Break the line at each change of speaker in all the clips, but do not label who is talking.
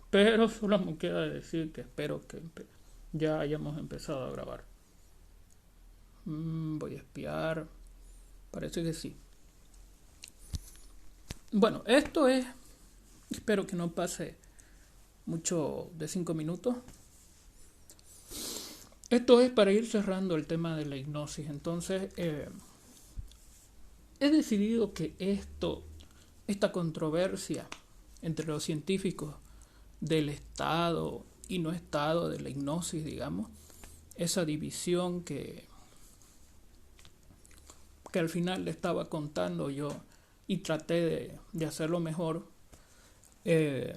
Pero solo me queda decir que espero que ya hayamos empezado a grabar. Voy a espiar. Parece que sí. Bueno, esto es. Espero que no pase mucho de 5 minutos. Esto es para ir cerrando el tema de la hipnosis. Entonces, he decidido que esta controversia entre los científicos del estado y no estado de la hipnosis, digamos, esa división que al final le estaba contando yo y traté de hacerlo mejor, eh,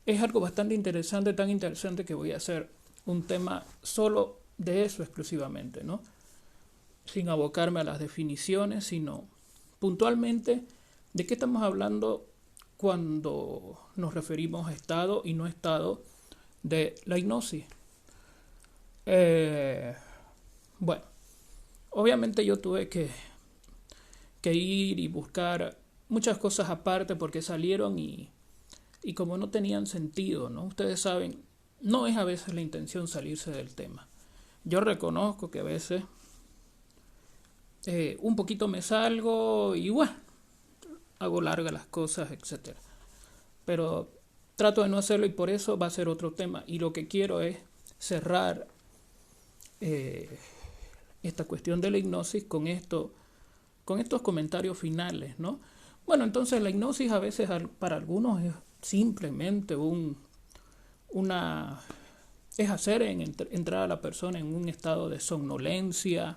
es algo bastante interesante, tan interesante que voy a hacer un tema solo de eso exclusivamente, ¿no? Sin abocarme a las definiciones, sino puntualmente de qué estamos hablando cuando nos referimos a estado y no estado de la hipnosis. Eh, bueno, obviamente yo tuve que ir y buscar muchas cosas aparte porque salieron y como no tenían sentido, ¿no? Ustedes saben, no es a veces la intención salirse del tema. Yo reconozco que a veces un poquito me salgo y bueno, hago largas las cosas, etcétera. Pero trato de no hacerlo y por eso va a ser otro tema. Y lo que quiero es cerrar eh, esta cuestión de la hipnosis con estos comentarios finales, ¿no? Bueno, entonces la hipnosis a veces para algunos es simplemente una es hacer entrar a la persona en un estado de somnolencia.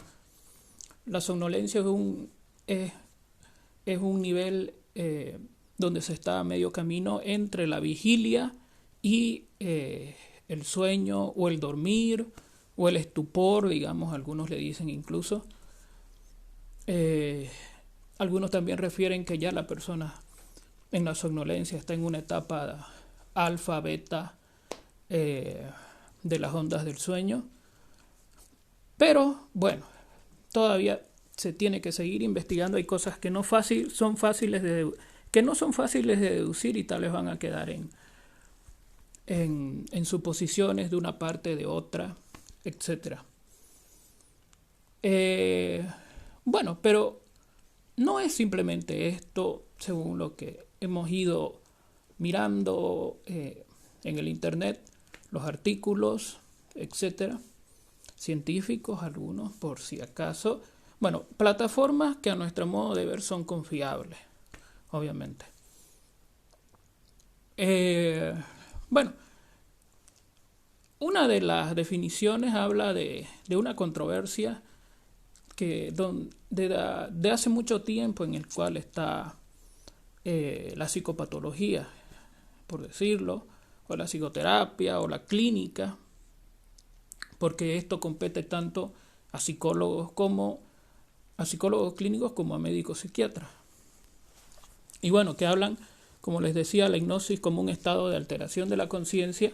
La somnolencia es, es un nivel donde se está a medio camino entre la vigilia y el sueño o el dormir o el estupor, digamos, algunos le dicen incluso. Eh, Algunos también refieren que ya la persona en la somnolencia está en una etapa alfa, beta eh, de las ondas del sueño. Pero bueno, todavía se tiene que seguir investigando. Hay cosas que son fáciles que no son fáciles de deducir y tal vez van a quedar en suposiciones de una parte de otra, etcétera. Bueno, pero no es simplemente esto, según lo que hemos ido mirando en el internet, los artículos, etcétera, científicos, algunos, por si acaso. Bueno, plataformas que a nuestro modo de ver son confiables, obviamente. Eh, bueno, una de las definiciones habla de una controversia de hace mucho tiempo en el cual está la psicopatología, por decirlo, o la psicoterapia o la clínica, porque esto compete tanto a psicólogos clínicos como a médicos psiquiatras. Y bueno, que hablan, como les decía, la hipnosis como un estado de alteración de la conciencia,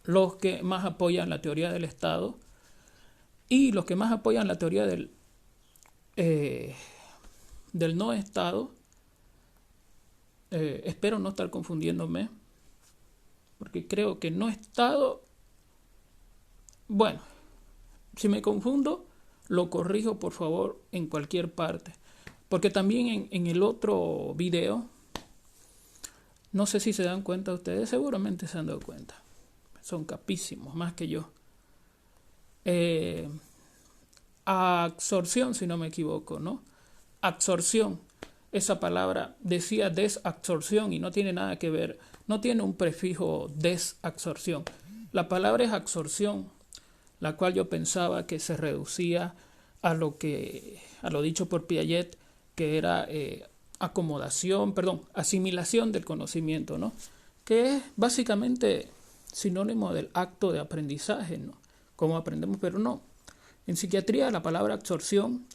los que más apoyan la teoría del estado y los que más apoyan la teoría del no estado. Espero no estar confundiéndome, porque creo que no estado. Bueno, si me confundo, lo corrijo por favor en cualquier parte. Porque también en el otro video, no sé si se dan cuenta ustedes, seguramente se han dado cuenta. Son capísimos, más que yo. Eh, Absorción, si no me equivoco, ¿no? Absorción. Esa palabra decía desabsorción y no tiene nada que ver, no tiene un prefijo desabsorción. La palabra es absorción, la cual yo pensaba que se reducía a lo dicho por Piaget, que era asimilación del conocimiento, ¿no? Que es básicamente sinónimo del acto de aprendizaje, ¿no? Como aprendemos, pero no. En psiquiatría la palabra absorción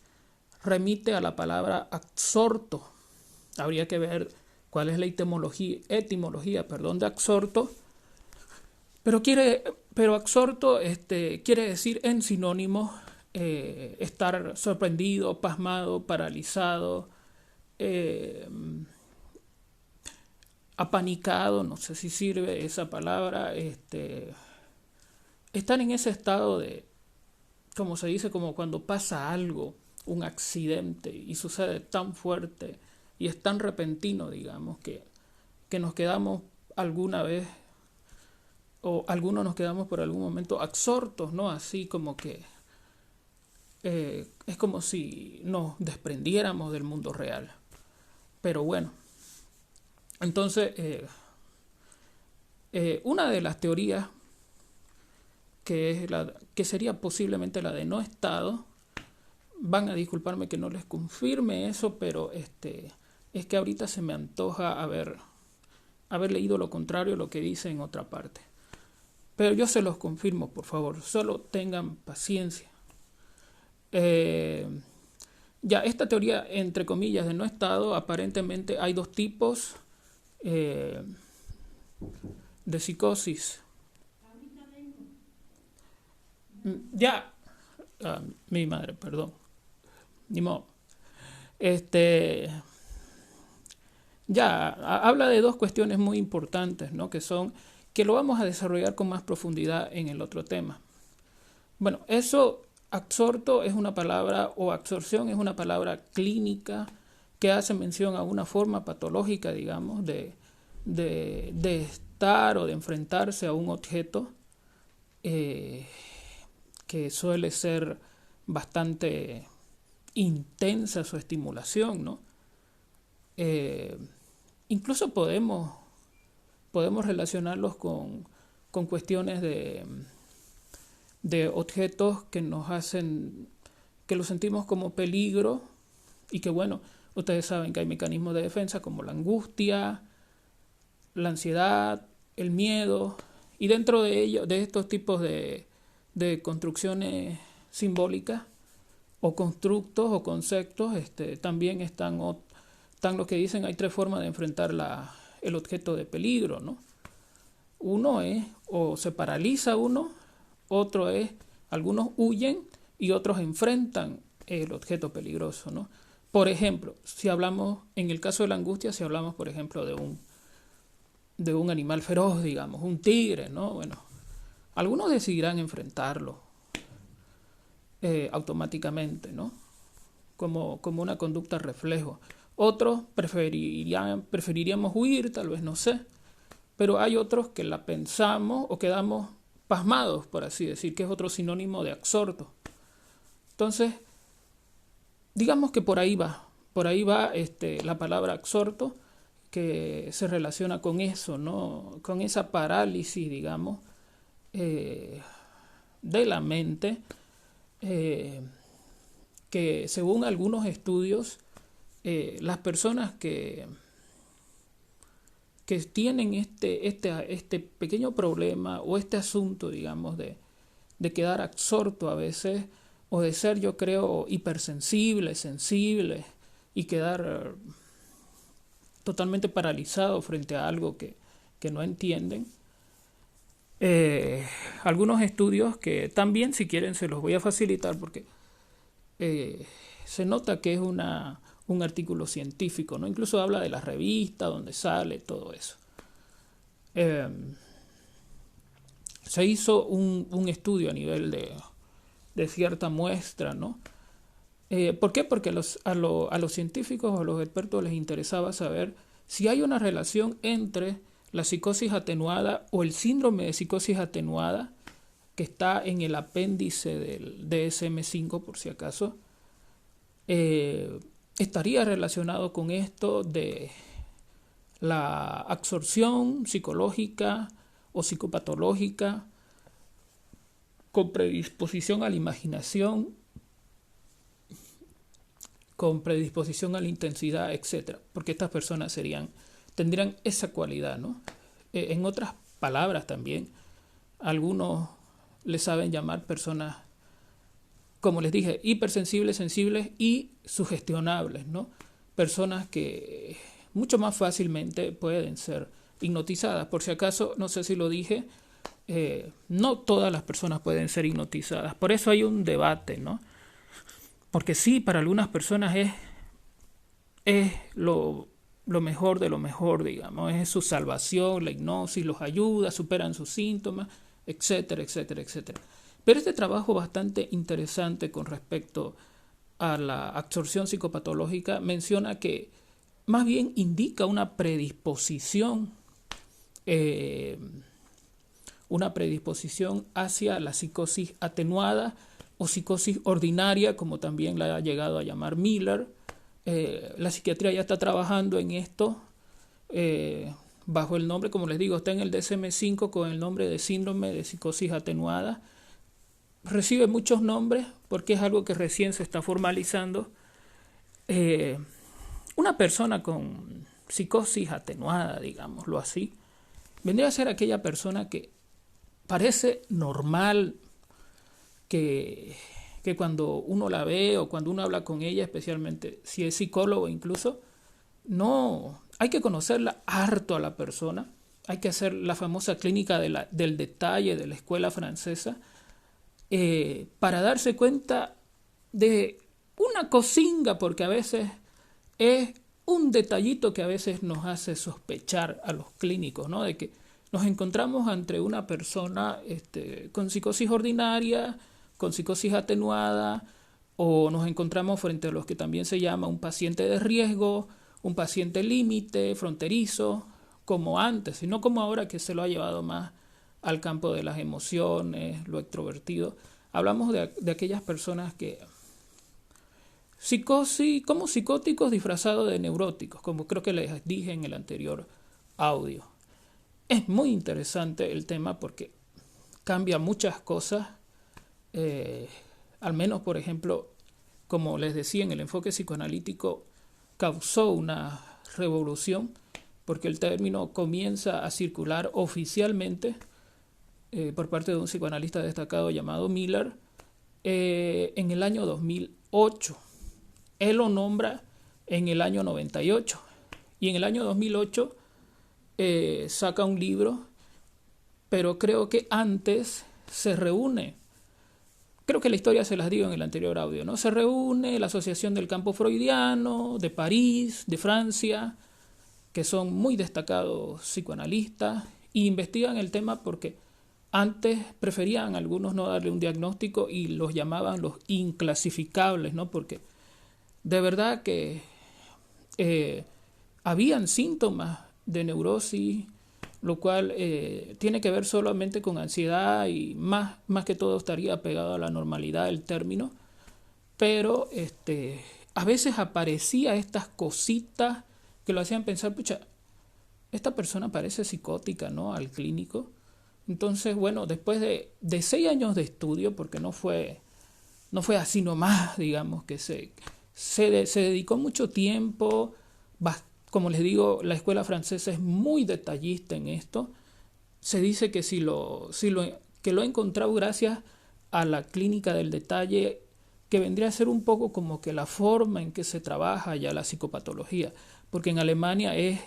remite a la palabra absorto. Habría que ver cuál es la etimología de absorto, pero absorto quiere decir en sinónimo estar sorprendido, pasmado, paralizado, apanicado, no sé si sirve esa palabra, están en ese estado de, como se dice, como cuando pasa algo, un accidente, y sucede tan fuerte y es tan repentino, digamos, que nos quedamos alguna vez, o algunos nos quedamos por algún momento absortos, ¿no? Así como que es como si nos desprendiéramos del mundo real. Pero bueno, entonces una de las teorías que sería posiblemente la de no estado, van a disculparme que no les confirme eso, pero es que ahorita se me antoja haber leído lo contrario a lo que dice en otra parte. Pero yo se los confirmo, por favor, solo tengan paciencia. Ya, esta teoría, entre comillas, de no estado, aparentemente hay dos tipos de psicosis. Ya, mi madre, perdón, ni modo. Ya, habla de dos cuestiones muy importantes, ¿no? Que lo vamos a desarrollar con más profundidad en el otro tema. Bueno, eso, absorto es una palabra, o absorción es una palabra clínica que hace mención a una forma patológica, digamos, de estar o de enfrentarse a un objeto que suele ser bastante intensa su estimulación, ¿no? Incluso podemos relacionarlos con cuestiones de objetos que nos hacen, que los sentimos como peligro, y que bueno, ustedes saben que hay mecanismos de defensa como la angustia, la ansiedad, el miedo, y dentro de ellos, de estos tipos de construcciones simbólicas o constructos o conceptos, también están lo que dicen, hay tres formas de enfrentar el objeto de peligro, ¿no? Uno es, o se paraliza uno, otro es, algunos huyen y otros enfrentan el objeto peligroso, ¿no? Por ejemplo, si hablamos, en el caso de la angustia, si hablamos, por ejemplo, de un animal feroz, digamos, un tigre, ¿no? Bueno, algunos decidirán enfrentarlo automáticamente, como una conducta reflejo. Otros preferiríamos huir, tal vez, no sé. Pero hay otros que la pensamos o quedamos pasmados, por así decir, que es otro sinónimo de absorto. Entonces, digamos que por ahí va la palabra absorto, que se relaciona con eso, ¿no? Con esa parálisis, digamos, de la mente, que según algunos estudios, las personas que tienen este pequeño problema o este asunto, digamos, de quedar absorto a veces, o de ser, yo creo, hipersensible, sensible, y quedar totalmente paralizado frente a algo que no entienden. Algunos estudios que también, si quieren, se los voy a facilitar porque se nota que es un artículo científico, ¿no? Incluso habla de la revista donde sale todo eso. Se hizo un estudio a nivel de cierta muestra, ¿no? ¿Por qué? Porque a los científicos o a los expertos les interesaba saber si hay una relación entre la psicosis atenuada o el síndrome de psicosis atenuada, que está en el apéndice del DSM-5, por si acaso, estaría relacionado con esto de la absorción psicológica o psicopatológica, con predisposición a la imaginación, con predisposición a la intensidad, etcétera, porque estas personas tendrían esa cualidad, ¿no? En otras palabras también, algunos les saben llamar personas, como les dije, hipersensibles, sensibles y sugestionables, ¿no? Personas que mucho más fácilmente pueden ser hipnotizadas. Por si acaso, no sé si lo dije, no todas las personas pueden ser hipnotizadas. Por eso hay un debate, ¿no? Porque sí, para algunas personas es lo lo mejor de lo mejor, digamos, es su salvación, la hipnosis, los ayuda, superan sus síntomas, etcétera, etcétera, etcétera. Pero este trabajo bastante interesante con respecto a la absorción psicopatológica menciona que más bien indica eh, una predisposición hacia la psicosis atenuada o psicosis ordinaria, como también la ha llegado a llamar Miller. La psiquiatría ya está trabajando en esto bajo el nombre, como les digo, está en el DSM-5 con el nombre de síndrome de psicosis atenuada. Recibe muchos nombres porque es algo que recién se está formalizando. Una persona con psicosis atenuada, digámoslo así, vendría a ser aquella persona que parece normal, que cuando uno la ve o cuando uno habla con ella, especialmente si es psicólogo incluso, no hay que conocerla harto a la persona, hay que hacer la famosa clínica del detalle de la escuela francesa para darse cuenta de una cosinga, porque a veces es un detallito que a veces nos hace sospechar a los clínicos, ¿no? De que nos encontramos ante una persona con psicosis ordinaria, con psicosis atenuada, o nos encontramos frente a los que también se llama un paciente de riesgo, un paciente límite, fronterizo, como antes, y no como ahora que se lo ha llevado más al campo de las emociones, lo extrovertido. Hablamos de aquellas personas que como psicóticos disfrazados de neuróticos, como creo que les dije en el anterior audio. Es muy interesante el tema porque cambia muchas cosas, al menos, por ejemplo, como les decía, en el enfoque psicoanalítico causó una revolución porque el término comienza a circular oficialmente por parte de un psicoanalista destacado llamado Miller en el año 2008. Él lo nombra en el año 98 y en el año 2008 saca un libro, pero creo que antes se reúne. Creo que la historia se las digo en el anterior audio, ¿no? Se reúne la Asociación del Campo Freudiano de París, de Francia, que son muy destacados psicoanalistas, e investigan el tema porque antes preferían algunos no darle un diagnóstico y los llamaban los inclasificables, ¿no? Porque de verdad que habían síntomas de neurosis, lo cual tiene que ver solamente con ansiedad y más que todo estaría pegado a la normalidad del término, pero a veces aparecía estas cositas que lo hacían pensar, pucha, esta persona parece psicótica, ¿no? Al clínico. Entonces, bueno, después de 6 años de estudio, porque no fue así nomás, digamos, que se dedicó mucho tiempo, como les digo, la escuela francesa es muy detallista en esto. Se dice que que lo ha encontrado gracias a la clínica del detalle, que vendría a ser un poco como que la forma en que se trabaja ya la psicopatología, porque en Alemania es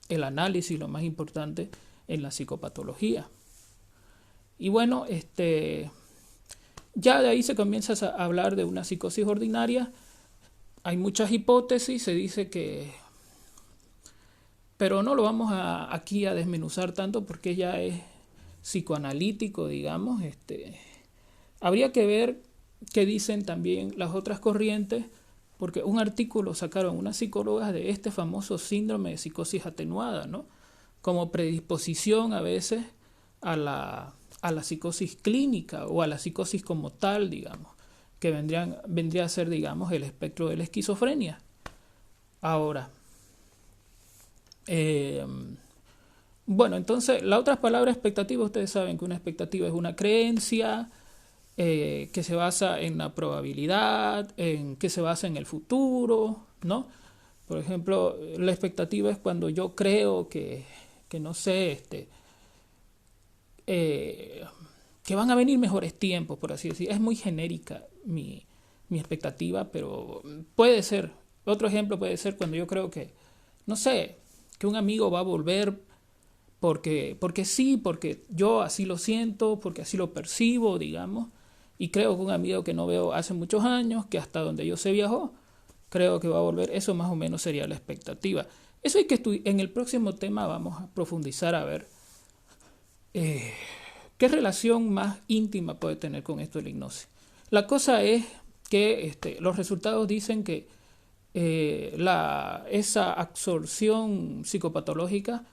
el análisis lo más importante en la psicopatología. Y bueno, ya de ahí se comienza a hablar de una psicosis ordinaria. Hay muchas hipótesis, se dice que, pero no lo vamos aquí a desmenuzar tanto porque ya es psicoanalítico, digamos. Habría que ver qué dicen también las otras corrientes, porque un artículo sacaron unas psicólogas de este famoso síndrome de psicosis atenuada, ¿no? Como predisposición a veces a la psicosis clínica o a la psicosis como tal, digamos, que vendría a ser, digamos, el espectro de la esquizofrenia. Ahora, bueno, entonces, la otra palabra expectativa, ustedes saben que una expectativa es una creencia que se basa en la probabilidad, que se basa en el futuro, ¿no? Por ejemplo, la expectativa es cuando yo creo que no sé, que van a venir mejores tiempos, por así decir. Es muy genérica mi expectativa, pero puede ser. Otro ejemplo puede ser cuando yo creo que, no sé, que un amigo va a volver porque sí, porque yo así lo siento, porque así lo percibo, digamos, y creo que un amigo que no veo hace muchos años, que hasta donde yo sé viajó, creo que va a volver. Eso más o menos sería la expectativa. Eso hay que en el próximo tema vamos a profundizar a ver qué relación más íntima puede tener con esto de la hipnosis. La cosa es que los resultados dicen que esa absorción psicopatológica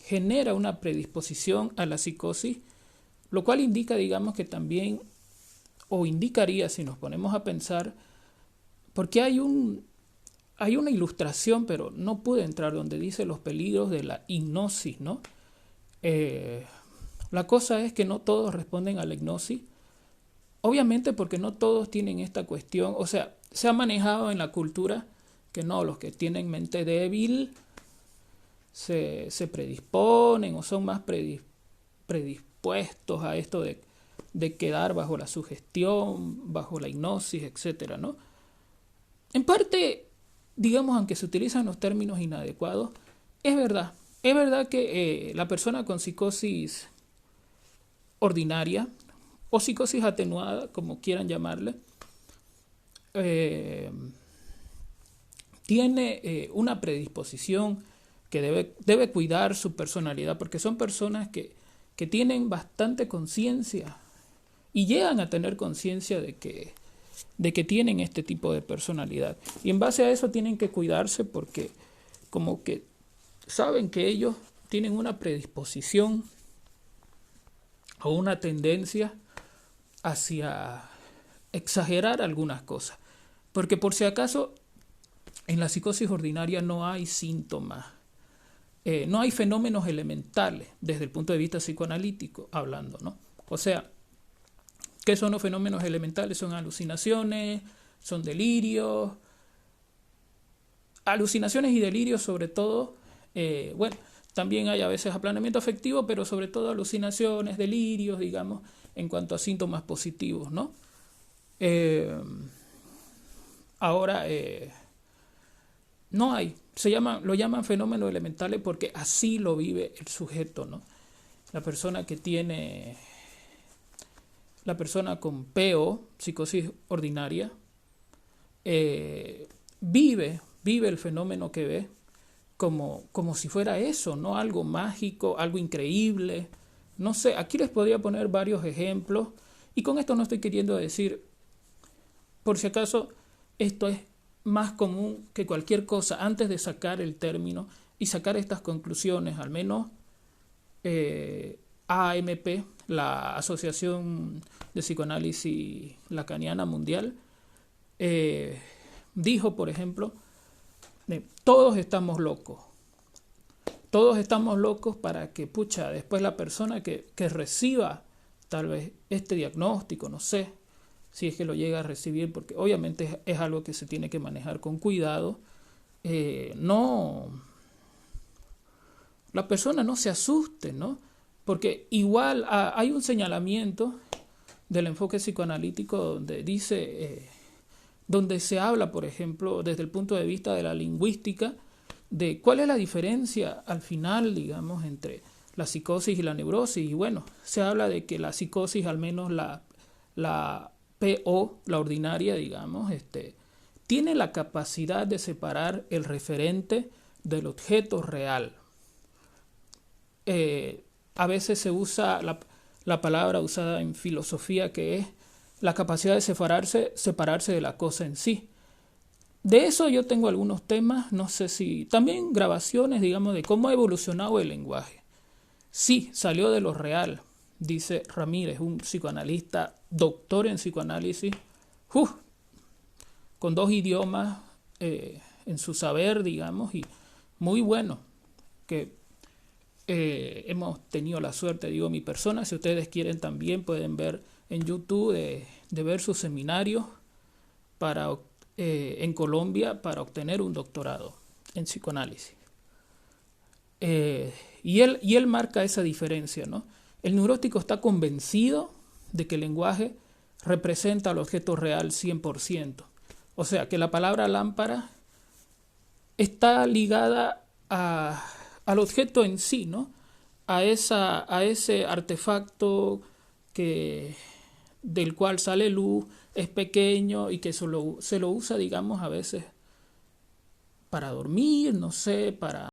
genera una predisposición a la psicosis, lo cual indica, digamos, que también, o indicaría si nos ponemos a pensar, porque hay una ilustración, pero no pude entrar, donde dice los peligros de la hipnosis, ¿no? La cosa es que no todos responden a la hipnosis, obviamente porque no todos tienen esta cuestión, o sea, se ha manejado en la cultura que no, los que tienen mente débil se predisponen o son más predispuestos a esto de quedar bajo la sugestión, bajo la hipnosis, etcétera, ¿no? En parte, digamos, aunque se utilizan los términos inadecuados, es verdad que la persona con psicosis ordinaria o psicosis atenuada, como quieran llamarle, tiene una predisposición que debe cuidar su personalidad, porque son personas que tienen bastante conciencia y llegan a tener conciencia de que tienen este tipo de personalidad. Y en base a eso tienen que cuidarse porque como que saben que ellos tienen una predisposición o una tendencia hacia exagerar algunas cosas. Porque por si acaso, en la psicosis ordinaria no hay síntomas, no hay fenómenos elementales desde el punto de vista psicoanalítico hablando, ¿no? O sea, ¿qué son los fenómenos elementales? Son alucinaciones, son delirios. Alucinaciones y delirios sobre todo, también hay a veces aplanamiento afectivo, pero sobre todo alucinaciones, delirios, digamos, en cuanto a síntomas positivos, ¿no? Ahora, no hay, lo llaman fenómenos elementales porque así lo vive el sujeto, ¿no? La persona con PO, psicosis ordinaria, vive el fenómeno que ve como si fuera eso, ¿no? Algo mágico, algo increíble. No sé, aquí les podría poner varios ejemplos y con esto no estoy queriendo decir, por si acaso, esto es más común que cualquier cosa antes de sacar el término y sacar estas conclusiones, al menos AAMP, la Asociación de Psicoanálisis Lacaniana Mundial, dijo, por ejemplo, todos estamos locos. Todos estamos locos para que, después la persona que reciba tal vez este diagnóstico, no sé si es que lo llega a recibir, porque obviamente es algo que se tiene que manejar con cuidado, la persona no se asuste, ¿no? Porque igual hay un señalamiento del enfoque psicoanalítico donde dice, donde se habla, por ejemplo, desde el punto de vista de la lingüística, de cuál es la diferencia al final, digamos, entre la psicosis y la neurosis. Y bueno, se habla de que la psicosis, al menos la PO, la ordinaria, digamos, tiene la capacidad de separar el referente del objeto real. A veces se usa la palabra usada en filosofía, que es la capacidad de separarse de la cosa en sí. De eso yo tengo algunos temas, no sé si también grabaciones, digamos, de cómo ha evolucionado el lenguaje. Sí, salió de lo real, dice Ramírez, un psicoanalista, doctor en psicoanálisis, con 2 idiomas en su saber, digamos, y muy bueno, que hemos tenido la suerte, digo, mi persona, si ustedes quieren también pueden ver en YouTube de ver sus seminarios en Colombia para obtener un doctorado en psicoanálisis. Y él marca esa diferencia, ¿no? El neurótico está convencido de que el lenguaje representa al objeto real 100%. O sea, que la palabra lámpara está ligada al objeto en sí, ¿no? A ese artefacto del cual sale luz, es pequeño y que se lo usa, digamos, a veces para dormir, no sé, para